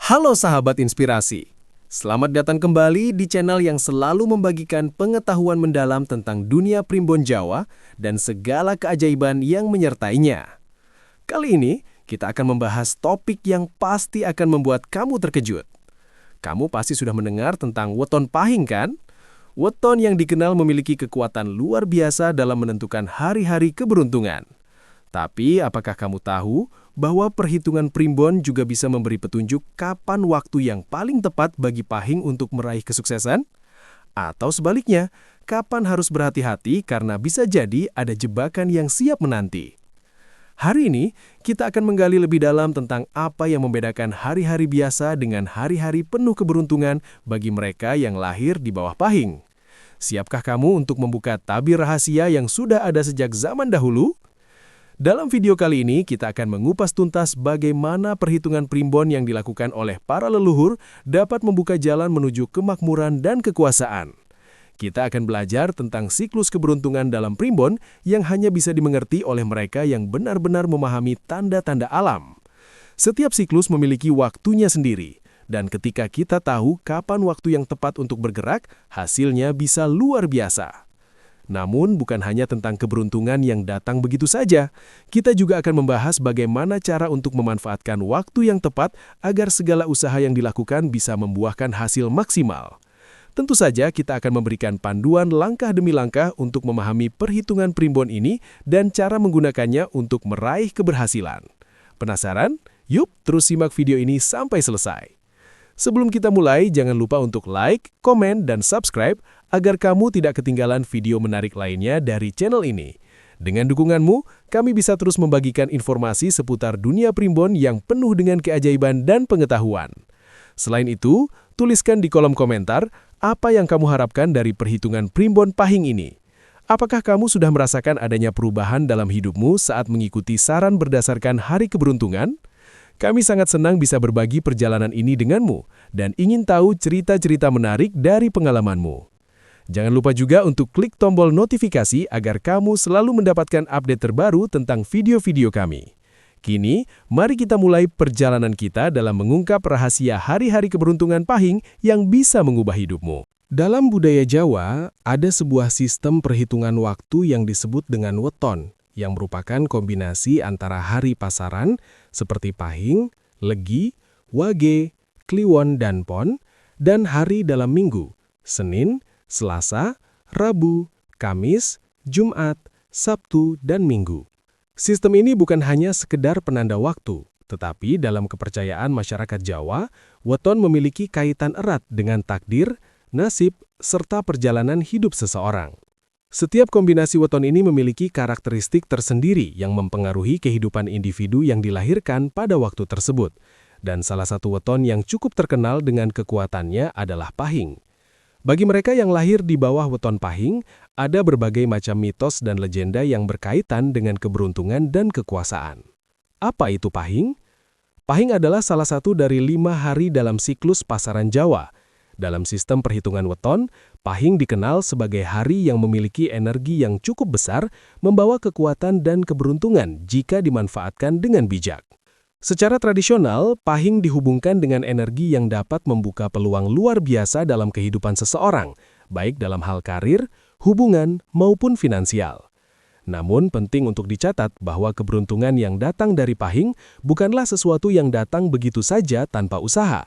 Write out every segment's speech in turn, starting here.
Halo sahabat inspirasi, selamat datang kembali di channel yang selalu membagikan pengetahuan mendalam tentang dunia primbon Jawa dan segala keajaiban yang menyertainya. Kali ini, kita akan membahas topik yang pasti akan membuat kamu terkejut. Kamu pasti sudah mendengar tentang weton pahing kan? Weton yang dikenal memiliki kekuatan luar biasa dalam menentukan hari-hari keberuntungan. Tapi, apakah kamu tahu bahwa perhitungan primbon juga bisa memberi petunjuk kapan waktu yang paling tepat bagi pahing untuk meraih kesuksesan? Atau sebaliknya, kapan harus berhati-hati karena bisa jadi ada jebakan yang siap menanti? Hari ini, kita akan menggali lebih dalam tentang apa yang membedakan hari-hari biasa dengan hari-hari penuh keberuntungan bagi mereka yang lahir di bawah pahing. Siapkah kamu untuk membuka tabir rahasia yang sudah ada sejak zaman dahulu? Dalam video kali ini, kita akan mengupas tuntas bagaimana perhitungan primbon yang dilakukan oleh para leluhur dapat membuka jalan menuju kemakmuran dan kekuasaan. Kita akan belajar tentang siklus keberuntungan dalam primbon yang hanya bisa dimengerti oleh mereka yang benar-benar memahami tanda-tanda alam. Setiap siklus memiliki waktunya sendiri, dan ketika kita tahu kapan waktu yang tepat untuk bergerak, hasilnya bisa luar biasa. Namun, bukan hanya tentang keberuntungan yang datang begitu saja. Kita juga akan membahas bagaimana cara untuk memanfaatkan waktu yang tepat agar segala usaha yang dilakukan bisa membuahkan hasil maksimal. Tentu saja kita akan memberikan panduan langkah demi langkah untuk memahami perhitungan primbon ini dan cara menggunakannya untuk meraih keberhasilan. Penasaran? Yuk, terus simak video ini sampai selesai. Sebelum kita mulai, jangan lupa untuk like, komen, dan subscribe agar kamu tidak ketinggalan video menarik lainnya dari channel ini. Dengan dukunganmu, kami bisa terus membagikan informasi seputar dunia primbon yang penuh dengan keajaiban dan pengetahuan. Selain itu, tuliskan di kolom komentar apa yang kamu harapkan dari perhitungan primbon pahing ini. Apakah kamu sudah merasakan adanya perubahan dalam hidupmu saat mengikuti saran berdasarkan hari keberuntungan? Kami sangat senang bisa berbagi perjalanan ini denganmu dan ingin tahu cerita-cerita menarik dari pengalamanmu. Jangan lupa juga untuk klik tombol notifikasi agar kamu selalu mendapatkan update terbaru tentang video-video kami. Kini, mari kita mulai perjalanan kita dalam mengungkap rahasia hari-hari keberuntungan pahing yang bisa mengubah hidupmu. Dalam budaya Jawa, ada sebuah sistem perhitungan waktu yang disebut dengan weton, yang merupakan kombinasi antara hari pasaran seperti pahing, legi, wage, kliwon, dan pon, dan hari dalam minggu, Senin, Selasa, Rabu, Kamis, Jumat, Sabtu, dan Minggu. Sistem ini bukan hanya sekedar penanda waktu, tetapi dalam kepercayaan masyarakat Jawa, weton memiliki kaitan erat dengan takdir, nasib, serta perjalanan hidup seseorang. Setiap kombinasi weton ini memiliki karakteristik tersendiri yang mempengaruhi kehidupan individu yang dilahirkan pada waktu tersebut. Dan salah satu weton yang cukup terkenal dengan kekuatannya adalah pahing. Bagi mereka yang lahir di bawah weton pahing, ada berbagai macam mitos dan legenda yang berkaitan dengan keberuntungan dan kekuasaan. Apa itu pahing? Pahing adalah salah satu dari 5 hari dalam siklus pasaran Jawa. Dalam sistem perhitungan weton, pahing dikenal sebagai hari yang memiliki energi yang cukup besar, membawa kekuatan dan keberuntungan jika dimanfaatkan dengan bijak. Secara tradisional, pahing dihubungkan dengan energi yang dapat membuka peluang luar biasa dalam kehidupan seseorang, baik dalam hal karir, hubungan, maupun finansial. Namun penting untuk dicatat bahwa keberuntungan yang datang dari pahing bukanlah sesuatu yang datang begitu saja tanpa usaha.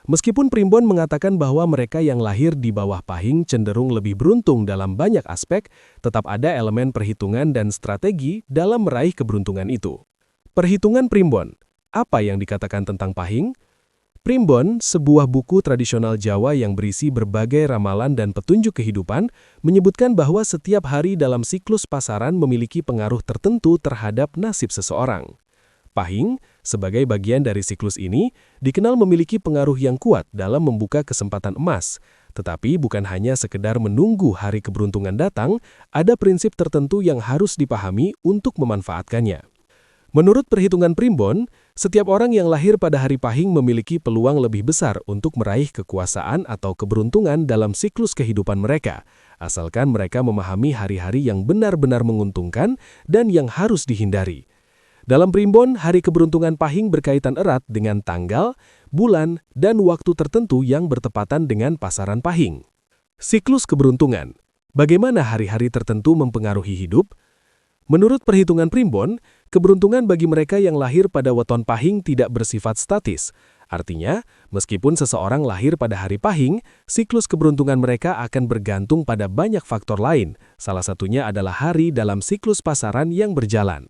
Meskipun primbon mengatakan bahwa mereka yang lahir di bawah pahing cenderung lebih beruntung dalam banyak aspek, tetap ada elemen perhitungan dan strategi dalam meraih keberuntungan itu. Perhitungan primbon. Apa yang dikatakan tentang pahing? Primbon, sebuah buku tradisional Jawa yang berisi berbagai ramalan dan petunjuk kehidupan, menyebutkan bahwa setiap hari dalam siklus pasaran memiliki pengaruh tertentu terhadap nasib seseorang. Pahing, sebagai bagian dari siklus ini, dikenal memiliki pengaruh yang kuat dalam membuka kesempatan emas. Tetapi bukan hanya sekedar menunggu hari keberuntungan datang, ada prinsip tertentu yang harus dipahami untuk memanfaatkannya. Menurut perhitungan primbon, setiap orang yang lahir pada hari pahing memiliki peluang lebih besar untuk meraih kekuasaan atau keberuntungan dalam siklus kehidupan mereka, asalkan mereka memahami hari-hari yang benar-benar menguntungkan dan yang harus dihindari. Dalam Primbon, hari keberuntungan Pahing berkaitan erat dengan tanggal, bulan, dan waktu tertentu yang bertepatan dengan pasaran Pahing. Siklus keberuntungan. Bagaimana hari-hari tertentu mempengaruhi hidup? Menurut perhitungan Primbon, keberuntungan bagi mereka yang lahir pada weton Pahing tidak bersifat statis. Artinya, meskipun seseorang lahir pada hari Pahing, siklus keberuntungan mereka akan bergantung pada banyak faktor lain. Salah satunya adalah hari dalam siklus pasaran yang berjalan.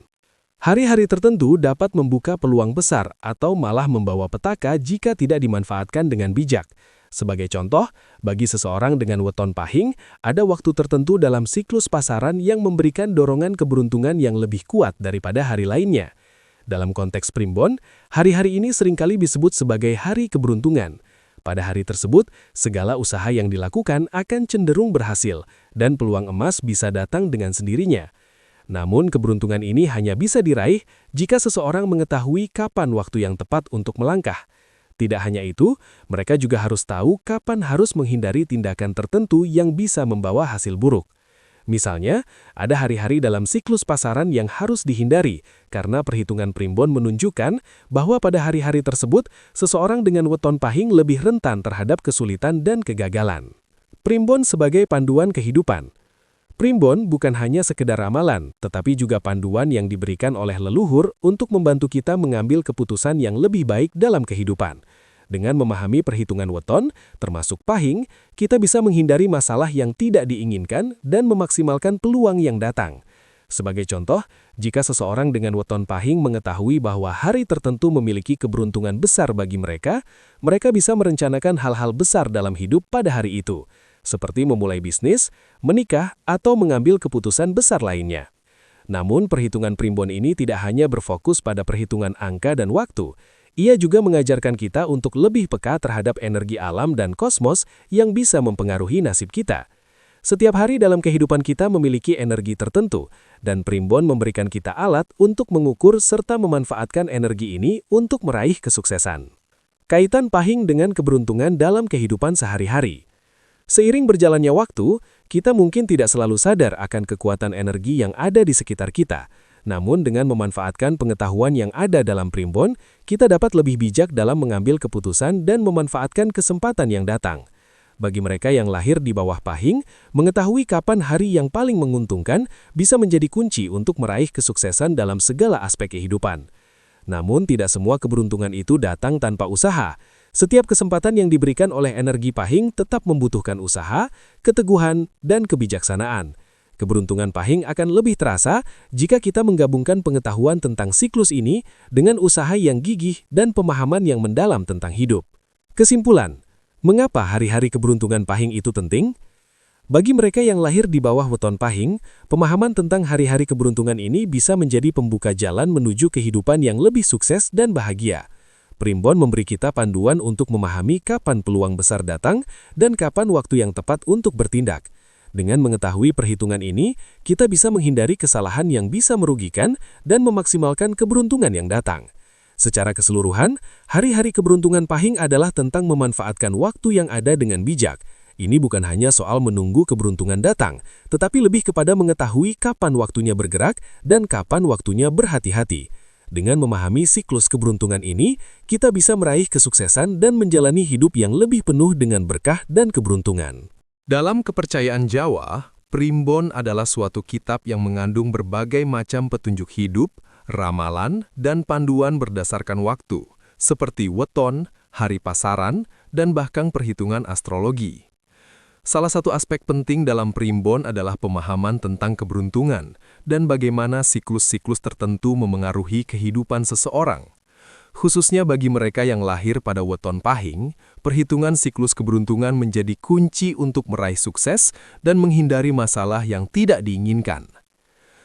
Hari-hari tertentu dapat membuka peluang besar atau malah membawa petaka jika tidak dimanfaatkan dengan bijak. Sebagai contoh, bagi seseorang dengan weton Pahing, ada waktu tertentu dalam siklus pasaran yang memberikan dorongan keberuntungan yang lebih kuat daripada hari lainnya. Dalam konteks Primbon, hari-hari ini seringkali disebut sebagai hari keberuntungan. Pada hari tersebut, segala usaha yang dilakukan akan cenderung berhasil, dan peluang emas bisa datang dengan sendirinya. Namun, keberuntungan ini hanya bisa diraih jika seseorang mengetahui kapan waktu yang tepat untuk melangkah. Tidak hanya itu, mereka juga harus tahu kapan harus menghindari tindakan tertentu yang bisa membawa hasil buruk. Misalnya, ada hari-hari dalam siklus pasaran yang harus dihindari karena perhitungan Primbon menunjukkan bahwa pada hari-hari tersebut, seseorang dengan weton Pahing lebih rentan terhadap kesulitan dan kegagalan. Primbon sebagai panduan kehidupan. Primbon bukan hanya sekedar ramalan, tetapi juga panduan yang diberikan oleh leluhur untuk membantu kita mengambil keputusan yang lebih baik dalam kehidupan. Dengan memahami perhitungan weton, termasuk Pahing, kita bisa menghindari masalah yang tidak diinginkan dan memaksimalkan peluang yang datang. Sebagai contoh, jika seseorang dengan weton Pahing mengetahui bahwa hari tertentu memiliki keberuntungan besar bagi mereka, mereka bisa merencanakan hal-hal besar dalam hidup pada hari itu, seperti memulai bisnis, menikah, atau mengambil keputusan besar lainnya. Namun, perhitungan Primbon ini tidak hanya berfokus pada perhitungan angka dan waktu. Ia juga mengajarkan kita untuk lebih peka terhadap energi alam dan kosmos yang bisa mempengaruhi nasib kita. Setiap hari dalam kehidupan kita memiliki energi tertentu, dan Primbon memberikan kita alat untuk mengukur serta memanfaatkan energi ini untuk meraih kesuksesan. Kaitan Pahing dengan keberuntungan dalam kehidupan sehari-hari. Seiring berjalannya waktu, kita mungkin tidak selalu sadar akan kekuatan energi yang ada di sekitar kita. Namun dengan memanfaatkan pengetahuan yang ada dalam Primbon, kita dapat lebih bijak dalam mengambil keputusan dan memanfaatkan kesempatan yang datang. Bagi mereka yang lahir di bawah Pahing, mengetahui kapan hari yang paling menguntungkan bisa menjadi kunci untuk meraih kesuksesan dalam segala aspek kehidupan. Namun tidak semua keberuntungan itu datang tanpa usaha. Setiap kesempatan yang diberikan oleh energi Pahing tetap membutuhkan usaha, keteguhan, dan kebijaksanaan. Keberuntungan Pahing akan lebih terasa jika kita menggabungkan pengetahuan tentang siklus ini dengan usaha yang gigih dan pemahaman yang mendalam tentang hidup. Kesimpulan, mengapa hari-hari keberuntungan Pahing itu penting? Bagi mereka yang lahir di bawah weton Pahing, pemahaman tentang hari-hari keberuntungan ini bisa menjadi pembuka jalan menuju kehidupan yang lebih sukses dan bahagia. Primbon memberi kita panduan untuk memahami kapan peluang besar datang dan kapan waktu yang tepat untuk bertindak. Dengan mengetahui perhitungan ini, kita bisa menghindari kesalahan yang bisa merugikan dan memaksimalkan keberuntungan yang datang. Secara keseluruhan, hari-hari keberuntungan Pahing adalah tentang memanfaatkan waktu yang ada dengan bijak. Ini bukan hanya soal menunggu keberuntungan datang, tetapi lebih kepada mengetahui kapan waktunya bergerak dan kapan waktunya berhati-hati. Dengan memahami siklus keberuntungan ini, kita bisa meraih kesuksesan dan menjalani hidup yang lebih penuh dengan berkah dan keberuntungan. Dalam kepercayaan Jawa, Primbon adalah suatu kitab yang mengandung berbagai macam petunjuk hidup, ramalan, dan panduan berdasarkan waktu, seperti weton, hari pasaran, dan bahkan perhitungan astrologi. Salah satu aspek penting dalam Primbon adalah pemahaman tentang keberuntungan dan bagaimana siklus-siklus tertentu memengaruhi kehidupan seseorang. Khususnya bagi mereka yang lahir pada weton Pahing, perhitungan siklus keberuntungan menjadi kunci untuk meraih sukses dan menghindari masalah yang tidak diinginkan.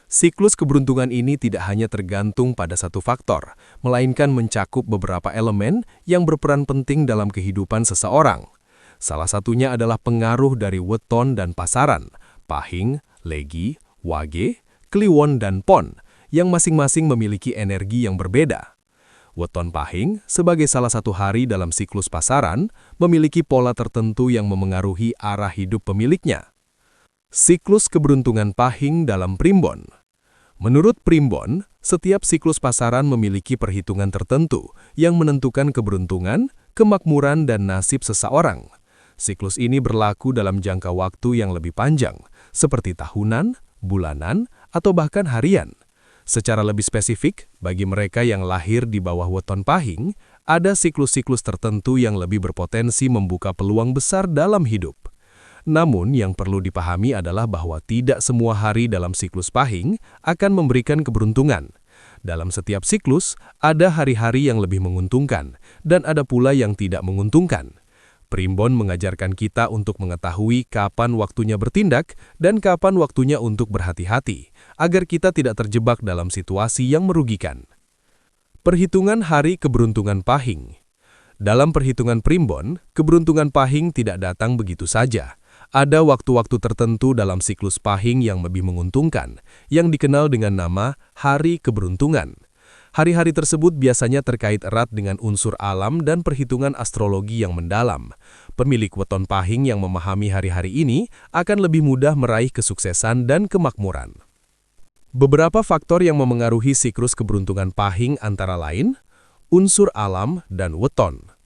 Siklus keberuntungan ini tidak hanya tergantung pada satu faktor, melainkan mencakup beberapa elemen yang berperan penting dalam kehidupan seseorang. Salah satunya adalah pengaruh dari weton dan pasaran, Pahing, Legi, Wage, Kliwon, dan Pon, yang masing-masing memiliki energi yang berbeda. Weton Pahing, sebagai salah satu hari dalam siklus pasaran, memiliki pola tertentu yang memengaruhi arah hidup pemiliknya. Siklus keberuntungan Pahing dalam Primbon. Menurut Primbon, setiap siklus pasaran memiliki perhitungan tertentu yang menentukan keberuntungan, kemakmuran, dan nasib seseorang. Siklus ini berlaku dalam jangka waktu yang lebih panjang, seperti tahunan, bulanan, atau bahkan harian. Secara lebih spesifik, bagi mereka yang lahir di bawah weton pahing, ada siklus-siklus tertentu yang lebih berpotensi membuka peluang besar dalam hidup. Namun, yang perlu dipahami adalah bahwa tidak semua hari dalam siklus pahing akan memberikan keberuntungan. Dalam setiap siklus, ada hari-hari yang lebih menguntungkan, dan ada pula yang tidak menguntungkan. Primbon mengajarkan kita untuk mengetahui kapan waktunya bertindak dan kapan waktunya untuk berhati-hati, agar kita tidak terjebak dalam situasi yang merugikan. Perhitungan hari keberuntungan pahing. Dalam perhitungan Primbon, keberuntungan pahing tidak datang begitu saja. Ada waktu-waktu tertentu dalam siklus pahing yang lebih menguntungkan, yang dikenal dengan nama hari keberuntungan. Hari-hari tersebut biasanya terkait erat dengan unsur alam dan perhitungan astrologi yang mendalam. Pemilik weton pahing yang memahami hari-hari ini akan lebih mudah meraih kesuksesan dan kemakmuran. Beberapa faktor yang memengaruhi siklus keberuntungan pahing antara lain, unsur alam dan weton.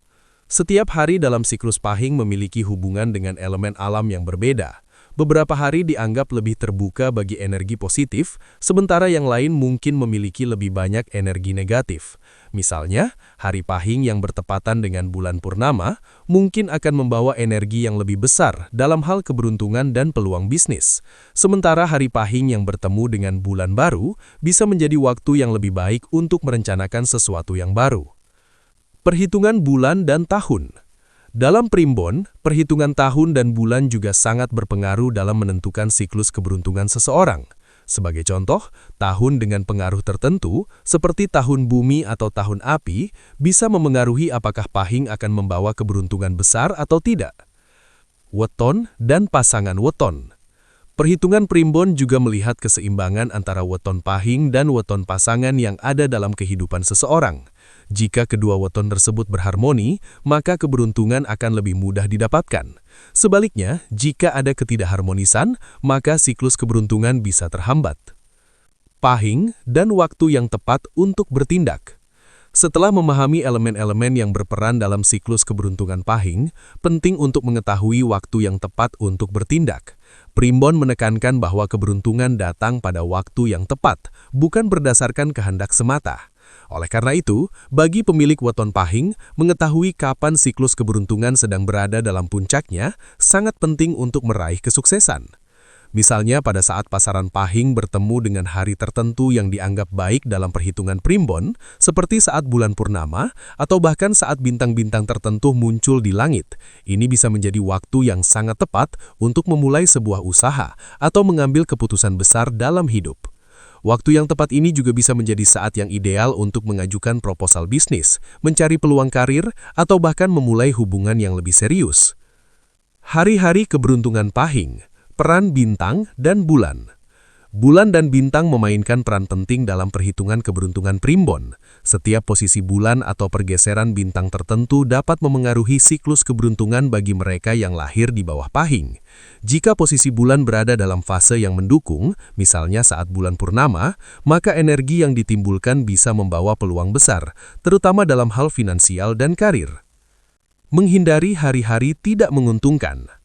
Setiap hari dalam siklus pahing memiliki hubungan dengan elemen alam yang berbeda. Beberapa hari dianggap lebih terbuka bagi energi positif, sementara yang lain mungkin memiliki lebih banyak energi negatif. Misalnya, hari pahing yang bertepatan dengan bulan purnama mungkin akan membawa energi yang lebih besar dalam hal keberuntungan dan peluang bisnis. Sementara hari pahing yang bertemu dengan bulan baru bisa menjadi waktu yang lebih baik untuk merencanakan sesuatu yang baru. Perhitungan bulan dan tahun. Dalam Primbon, perhitungan tahun dan bulan juga sangat berpengaruh dalam menentukan siklus keberuntungan seseorang. Sebagai contoh, tahun dengan pengaruh tertentu, seperti tahun bumi atau tahun api, bisa memengaruhi apakah pahing akan membawa keberuntungan besar atau tidak. Weton dan pasangan weton. Perhitungan Primbon juga melihat keseimbangan antara weton pahing dan weton pasangan yang ada dalam kehidupan seseorang. Jika kedua weton tersebut berharmoni, maka keberuntungan akan lebih mudah didapatkan. Sebaliknya, jika ada ketidakharmonisan, maka siklus keberuntungan bisa terhambat. Pahing dan waktu yang tepat untuk bertindak. Setelah memahami elemen-elemen yang berperan dalam siklus keberuntungan pahing, penting untuk mengetahui waktu yang tepat untuk bertindak. Primbon menekankan bahwa keberuntungan datang pada waktu yang tepat, bukan berdasarkan kehendak semata. Oleh karena itu, bagi pemilik weton pahing, mengetahui kapan siklus keberuntungan sedang berada dalam puncaknya sangat penting untuk meraih kesuksesan. Misalnya pada saat pasaran pahing bertemu dengan hari tertentu yang dianggap baik dalam perhitungan Primbon, seperti saat bulan purnama atau bahkan saat bintang-bintang tertentu muncul di langit. Ini bisa menjadi waktu yang sangat tepat untuk memulai sebuah usaha atau mengambil keputusan besar dalam hidup. Waktu yang tepat ini juga bisa menjadi saat yang ideal untuk mengajukan proposal bisnis, mencari peluang karir, atau bahkan memulai hubungan yang lebih serius. Hari-hari keberuntungan pahing. Peran bintang dan bulan. Bulan dan bintang memainkan peran penting dalam perhitungan keberuntungan Primbon. Setiap posisi bulan atau pergeseran bintang tertentu dapat memengaruhi siklus keberuntungan bagi mereka yang lahir di bawah pahing. Jika posisi bulan berada dalam fase yang mendukung, misalnya saat bulan purnama, maka energi yang ditimbulkan bisa membawa peluang besar, terutama dalam hal finansial dan karir. Menghindari hari-hari tidak menguntungkan.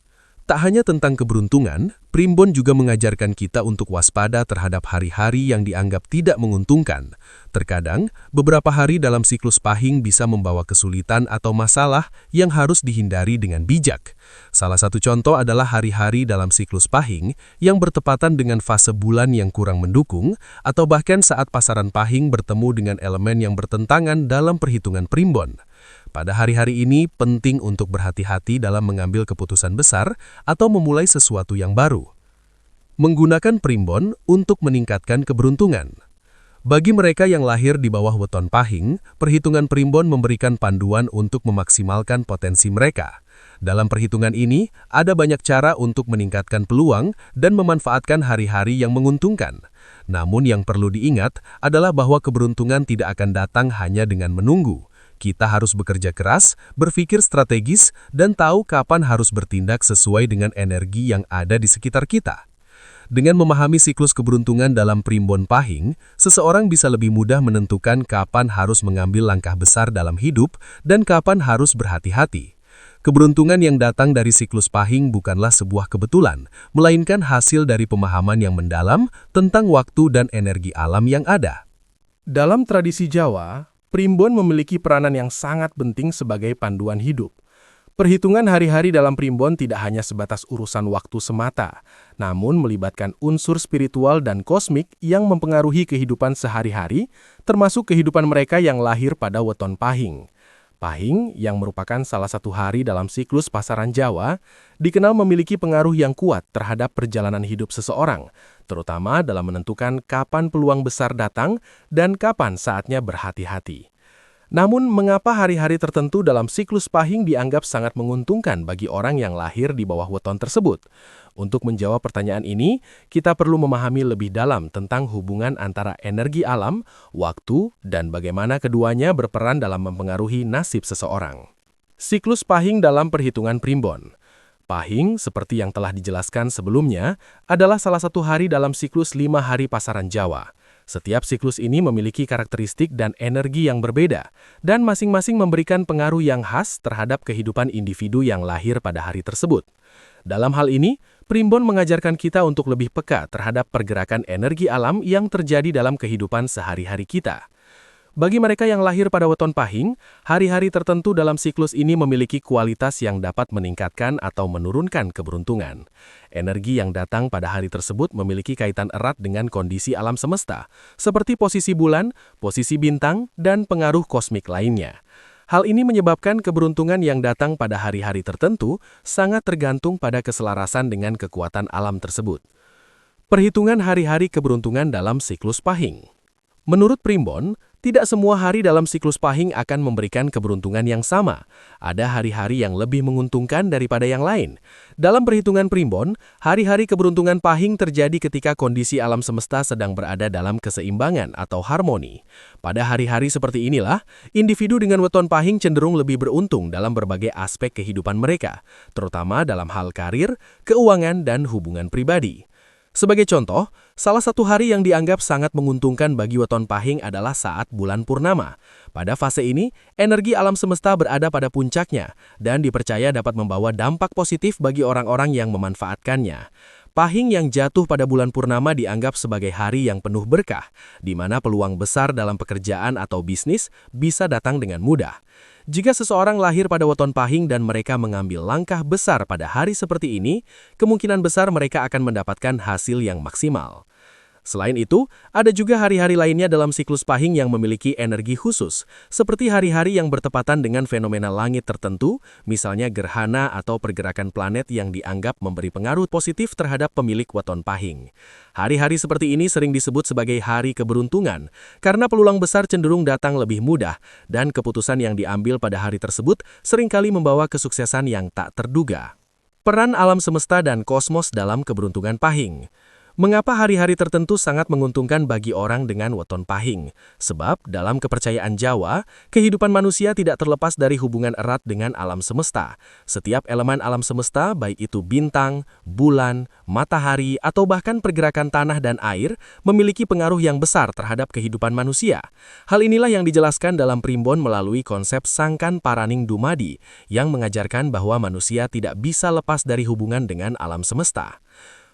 Tak hanya tentang keberuntungan, Primbon juga mengajarkan kita untuk waspada terhadap hari-hari yang dianggap tidak menguntungkan. Terkadang, beberapa hari dalam siklus pahing bisa membawa kesulitan atau masalah yang harus dihindari dengan bijak. Salah satu contoh adalah hari-hari dalam siklus pahing yang bertepatan dengan fase bulan yang kurang mendukung, atau bahkan saat pasaran pahing bertemu dengan elemen yang bertentangan dalam perhitungan Primbon. Pada hari-hari ini penting untuk berhati-hati dalam mengambil keputusan besar atau memulai sesuatu yang baru. Menggunakan Primbon untuk meningkatkan keberuntungan. Bagi mereka yang lahir di bawah weton pahing, perhitungan Primbon memberikan panduan untuk memaksimalkan potensi mereka. Dalam perhitungan ini, ada banyak cara untuk meningkatkan peluang dan memanfaatkan hari-hari yang menguntungkan. Namun yang perlu diingat adalah bahwa keberuntungan tidak akan datang hanya dengan menunggu. Kita harus bekerja keras, berpikir strategis, dan tahu kapan harus bertindak sesuai dengan energi yang ada di sekitar kita. Dengan memahami siklus keberuntungan dalam Primbon Pahing, seseorang bisa lebih mudah menentukan kapan harus mengambil langkah besar dalam hidup dan kapan harus berhati-hati. Keberuntungan yang datang dari siklus Pahing bukanlah sebuah kebetulan, melainkan hasil dari pemahaman yang mendalam tentang waktu dan energi alam yang ada. Dalam tradisi Jawa, Primbon memiliki peranan yang sangat penting sebagai panduan hidup. Perhitungan hari-hari dalam Primbon tidak hanya sebatas urusan waktu semata, namun melibatkan unsur spiritual dan kosmik yang mempengaruhi kehidupan sehari-hari, termasuk kehidupan mereka yang lahir pada weton Pahing. Pahing, yang merupakan salah satu hari dalam siklus pasaran Jawa, dikenal memiliki pengaruh yang kuat terhadap perjalanan hidup seseorang, terutama dalam menentukan kapan peluang besar datang dan kapan saatnya berhati-hati. Namun, mengapa hari-hari tertentu dalam siklus Pahing dianggap sangat menguntungkan bagi orang yang lahir di bawah weton tersebut? Untuk menjawab pertanyaan ini, kita perlu memahami lebih dalam tentang hubungan antara energi alam, waktu, dan bagaimana keduanya berperan dalam mempengaruhi nasib seseorang. Siklus Pahing dalam perhitungan Primbon. Pahing, seperti yang telah dijelaskan sebelumnya, adalah salah satu hari dalam siklus 5 hari pasaran Jawa. Setiap siklus ini memiliki karakteristik dan energi yang berbeda, dan masing-masing memberikan pengaruh yang khas terhadap kehidupan individu yang lahir pada hari tersebut. Dalam hal ini, Primbon mengajarkan kita untuk lebih peka terhadap pergerakan energi alam yang terjadi dalam kehidupan sehari-hari kita. Bagi mereka yang lahir pada weton Pahing, hari-hari tertentu dalam siklus ini memiliki kualitas yang dapat meningkatkan atau menurunkan keberuntungan. Energi yang datang pada hari tersebut memiliki kaitan erat dengan kondisi alam semesta, seperti posisi bulan, posisi bintang, dan pengaruh kosmik lainnya. Hal ini menyebabkan keberuntungan yang datang pada hari-hari tertentu sangat tergantung pada keselarasan dengan kekuatan alam tersebut. Perhitungan hari-hari keberuntungan dalam siklus Pahing. Menurut Primbon, tidak semua hari dalam siklus Pahing akan memberikan keberuntungan yang sama. Ada hari-hari yang lebih menguntungkan daripada yang lain. Dalam perhitungan Primbon, hari-hari keberuntungan Pahing terjadi ketika kondisi alam semesta sedang berada dalam keseimbangan atau harmoni. Pada hari-hari seperti inilah, individu dengan weton Pahing cenderung lebih beruntung dalam berbagai aspek kehidupan mereka, terutama dalam hal karir, keuangan, dan hubungan pribadi. Sebagai contoh, salah satu hari yang dianggap sangat menguntungkan bagi weton Pahing adalah saat bulan purnama. Pada fase ini, energi alam semesta berada pada puncaknya dan dipercaya dapat membawa dampak positif bagi orang-orang yang memanfaatkannya. Pahing yang jatuh pada bulan purnama dianggap sebagai hari yang penuh berkah, di mana peluang besar dalam pekerjaan atau bisnis bisa datang dengan mudah. Jika seseorang lahir pada weton Pahing dan mereka mengambil langkah besar pada hari seperti ini, kemungkinan besar mereka akan mendapatkan hasil yang maksimal. Selain itu, ada juga hari-hari lainnya dalam siklus Pahing yang memiliki energi khusus, seperti hari-hari yang bertepatan dengan fenomena langit tertentu, misalnya gerhana atau pergerakan planet yang dianggap memberi pengaruh positif terhadap pemilik weton Pahing. Hari-hari seperti ini sering disebut sebagai hari keberuntungan, karena peluang besar cenderung datang lebih mudah, dan keputusan yang diambil pada hari tersebut seringkali membawa kesuksesan yang tak terduga. Peran alam semesta dan kosmos dalam keberuntungan Pahing. Mengapa hari-hari tertentu sangat menguntungkan bagi orang dengan weton Pahing? Sebab, dalam kepercayaan Jawa, kehidupan manusia tidak terlepas dari hubungan erat dengan alam semesta. Setiap elemen alam semesta, baik itu bintang, bulan, matahari, atau bahkan pergerakan tanah dan air, memiliki pengaruh yang besar terhadap kehidupan manusia. Hal inilah yang dijelaskan dalam Primbon melalui konsep Sangkan Paraning Dumadi, yang mengajarkan bahwa manusia tidak bisa lepas dari hubungan dengan alam semesta.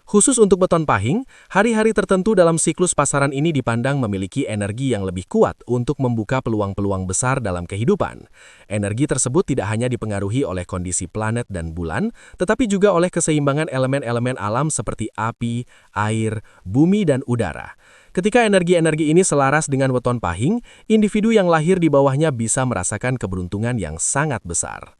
Khusus untuk weton Pahing, hari-hari tertentu dalam siklus pasaran ini dipandang memiliki energi yang lebih kuat untuk membuka peluang-peluang besar dalam kehidupan. Energi tersebut tidak hanya dipengaruhi oleh kondisi planet dan bulan, tetapi juga oleh keseimbangan elemen-elemen alam seperti api, air, bumi, dan udara. Ketika energi-energi ini selaras dengan weton Pahing, individu yang lahir di bawahnya bisa merasakan keberuntungan yang sangat besar.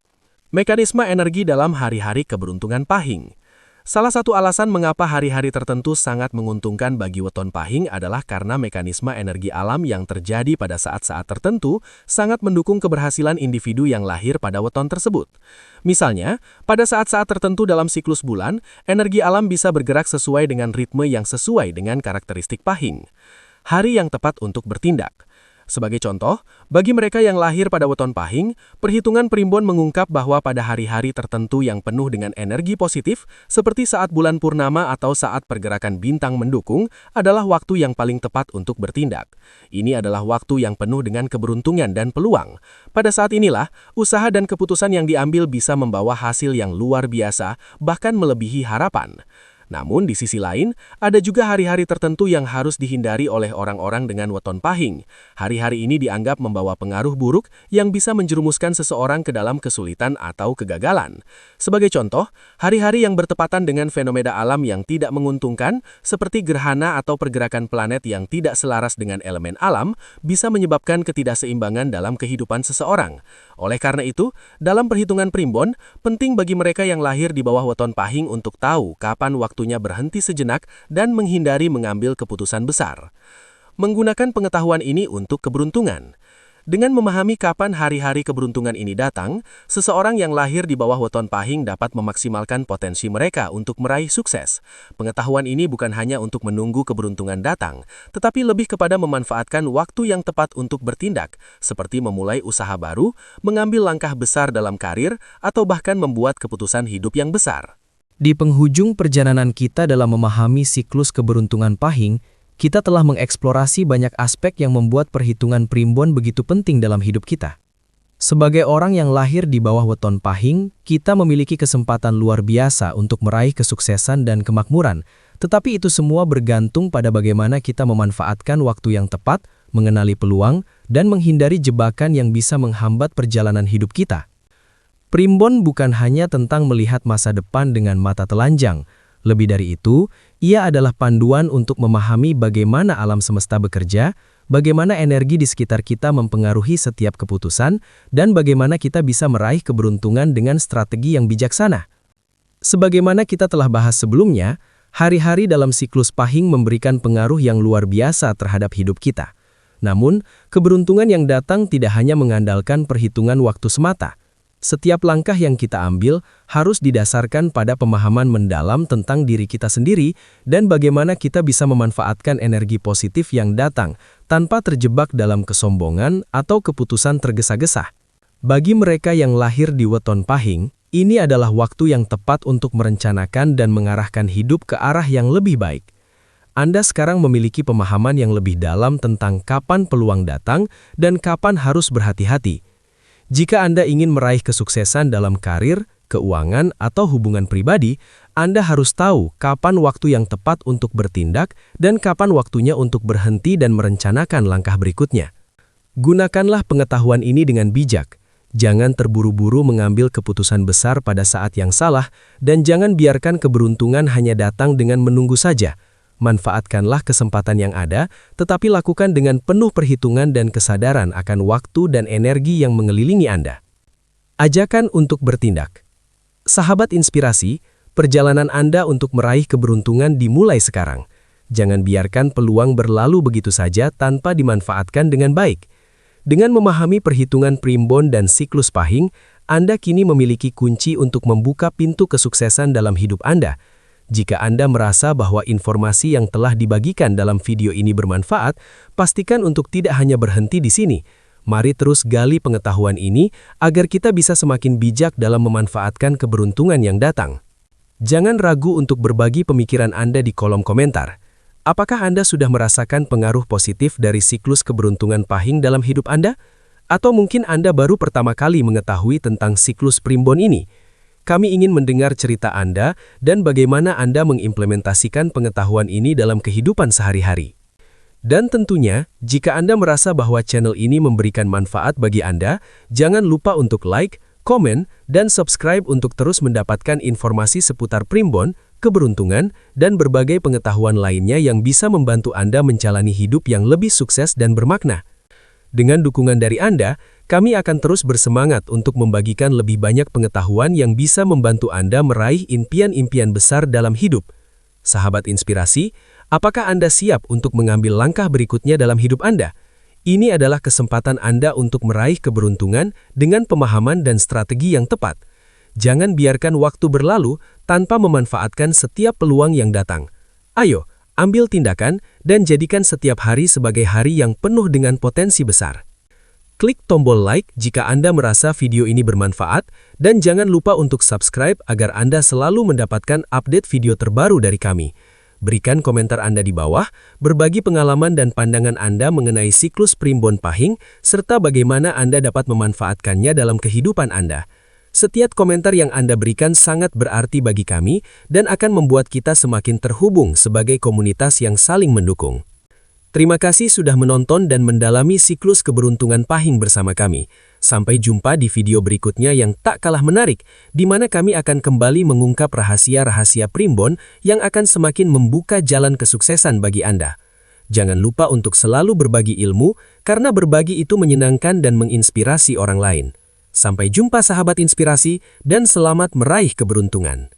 Mekanisme energi dalam hari-hari keberuntungan Pahing. Salah satu alasan mengapa hari-hari tertentu sangat menguntungkan bagi weton Pahing adalah karena mekanisme energi alam yang terjadi pada saat-saat tertentu sangat mendukung keberhasilan individu yang lahir pada weton tersebut. Misalnya, pada saat-saat tertentu dalam siklus bulan, energi alam bisa bergerak sesuai dengan ritme yang sesuai dengan karakteristik Pahing. Hari yang tepat untuk bertindak. Sebagai contoh, bagi mereka yang lahir pada weton pahing, perhitungan primbon mengungkap bahwa pada hari-hari tertentu yang penuh dengan energi positif, seperti saat bulan purnama atau saat pergerakan bintang mendukung, adalah waktu yang paling tepat untuk bertindak. Ini adalah waktu yang penuh dengan keberuntungan dan peluang. Pada saat inilah, usaha dan keputusan yang diambil bisa membawa hasil yang luar biasa, bahkan melebihi harapan. Namun di sisi lain, ada juga hari-hari tertentu yang harus dihindari oleh orang-orang dengan weton pahing. Hari-hari ini dianggap membawa pengaruh buruk yang bisa menjerumuskan seseorang ke dalam kesulitan atau kegagalan. Sebagai contoh, hari-hari yang bertepatan dengan fenomena alam yang tidak menguntungkan, seperti gerhana atau pergerakan planet yang tidak selaras dengan elemen alam, bisa menyebabkan ketidakseimbangan dalam kehidupan seseorang. Oleh karena itu, dalam perhitungan primbon, penting bagi mereka yang lahir di bawah weton pahing untuk tahu kapan waktunya berhenti sejenak dan menghindari mengambil keputusan besar. Menggunakan pengetahuan ini untuk keberuntungan. Dengan memahami kapan hari-hari keberuntungan ini datang, seseorang yang lahir di bawah weton pahing dapat memaksimalkan potensi mereka untuk meraih sukses. Pengetahuan ini bukan hanya untuk menunggu keberuntungan datang, tetapi lebih kepada memanfaatkan waktu yang tepat untuk bertindak, seperti memulai usaha baru, mengambil langkah besar dalam karir, atau bahkan membuat keputusan hidup yang besar. Di penghujung perjalanan kita dalam memahami siklus keberuntungan pahing, kita telah mengeksplorasi banyak aspek yang membuat perhitungan primbon begitu penting dalam hidup kita. Sebagai orang yang lahir di bawah weton pahing, kita memiliki kesempatan luar biasa untuk meraih kesuksesan dan kemakmuran, tetapi itu semua bergantung pada bagaimana kita memanfaatkan waktu yang tepat, mengenali peluang, dan menghindari jebakan yang bisa menghambat perjalanan hidup kita. Primbon bukan hanya tentang melihat masa depan dengan mata telanjang. Lebih dari itu, ia adalah panduan untuk memahami bagaimana alam semesta bekerja, bagaimana energi di sekitar kita mempengaruhi setiap keputusan, dan bagaimana kita bisa meraih keberuntungan dengan strategi yang bijaksana. Sebagaimana kita telah bahas sebelumnya, hari-hari dalam siklus pahing memberikan pengaruh yang luar biasa terhadap hidup kita. Namun, keberuntungan yang datang tidak hanya mengandalkan perhitungan waktu semata. Setiap langkah yang kita ambil harus didasarkan pada pemahaman mendalam tentang diri kita sendiri dan bagaimana kita bisa memanfaatkan energi positif yang datang tanpa terjebak dalam kesombongan atau keputusan tergesa-gesa. Bagi mereka yang lahir di weton pahing, ini adalah waktu yang tepat untuk merencanakan dan mengarahkan hidup ke arah yang lebih baik. Anda sekarang memiliki pemahaman yang lebih dalam tentang kapan peluang datang dan kapan harus berhati-hati. Jika Anda ingin meraih kesuksesan dalam karir, keuangan, atau hubungan pribadi, Anda harus tahu kapan waktu yang tepat untuk bertindak dan kapan waktunya untuk berhenti dan merencanakan langkah berikutnya. Gunakanlah pengetahuan ini dengan bijak. Jangan terburu-buru mengambil keputusan besar pada saat yang salah, dan jangan biarkan keberuntungan hanya datang dengan menunggu saja. Manfaatkanlah kesempatan yang ada, tetapi lakukan dengan penuh perhitungan dan kesadaran akan waktu dan energi yang mengelilingi Anda. Ajakan untuk bertindak. Sahabat inspirasi, perjalanan Anda untuk meraih keberuntungan dimulai sekarang. Jangan biarkan peluang berlalu begitu saja tanpa dimanfaatkan dengan baik. Dengan memahami perhitungan primbon dan siklus pahing, Anda kini memiliki kunci untuk membuka pintu kesuksesan dalam hidup Anda. Jika Anda merasa bahwa informasi yang telah dibagikan dalam video ini bermanfaat, pastikan untuk tidak hanya berhenti di sini. Mari terus gali pengetahuan ini agar kita bisa semakin bijak dalam memanfaatkan keberuntungan yang datang. Jangan ragu untuk berbagi pemikiran Anda di kolom komentar. Apakah Anda sudah merasakan pengaruh positif dari siklus keberuntungan pahing dalam hidup Anda? Atau mungkin Anda baru pertama kali mengetahui tentang siklus primbon ini? Kami ingin mendengar cerita Anda dan bagaimana Anda mengimplementasikan pengetahuan ini dalam kehidupan sehari-hari. Dan tentunya, jika Anda merasa bahwa channel ini memberikan manfaat bagi Anda, jangan lupa untuk like, komen, dan subscribe untuk terus mendapatkan informasi seputar primbon, keberuntungan, dan berbagai pengetahuan lainnya yang bisa membantu Anda menjalani hidup yang lebih sukses dan bermakna. Dengan dukungan dari Anda, kami akan terus bersemangat untuk membagikan lebih banyak pengetahuan yang bisa membantu Anda meraih impian-impian besar dalam hidup. Sahabat inspirasi, apakah Anda siap untuk mengambil langkah berikutnya dalam hidup Anda? Ini adalah kesempatan Anda untuk meraih keberuntungan dengan pemahaman dan strategi yang tepat. Jangan biarkan waktu berlalu tanpa memanfaatkan setiap peluang yang datang. Ayo, Ambil tindakan dan jadikan setiap hari sebagai hari yang penuh dengan potensi besar. Klik tombol like jika Anda merasa video ini bermanfaat dan jangan lupa untuk subscribe agar Anda selalu mendapatkan update video terbaru dari kami. Berikan komentar Anda di bawah, berbagi pengalaman dan pandangan Anda mengenai siklus primbon pahing, serta bagaimana Anda dapat memanfaatkannya dalam kehidupan Anda. Setiap komentar yang Anda berikan sangat berarti bagi kami dan akan membuat kita semakin terhubung sebagai komunitas yang saling mendukung. Terima kasih sudah menonton dan mendalami siklus keberuntungan pahing bersama kami. Sampai jumpa di video berikutnya yang tak kalah menarik, di mana kami akan kembali mengungkap rahasia-rahasia primbon yang akan semakin membuka jalan kesuksesan bagi Anda. Jangan lupa untuk selalu berbagi ilmu, karena berbagi itu menyenangkan dan menginspirasi orang lain. Sampai jumpa sahabat inspirasi, dan selamat meraih keberuntungan.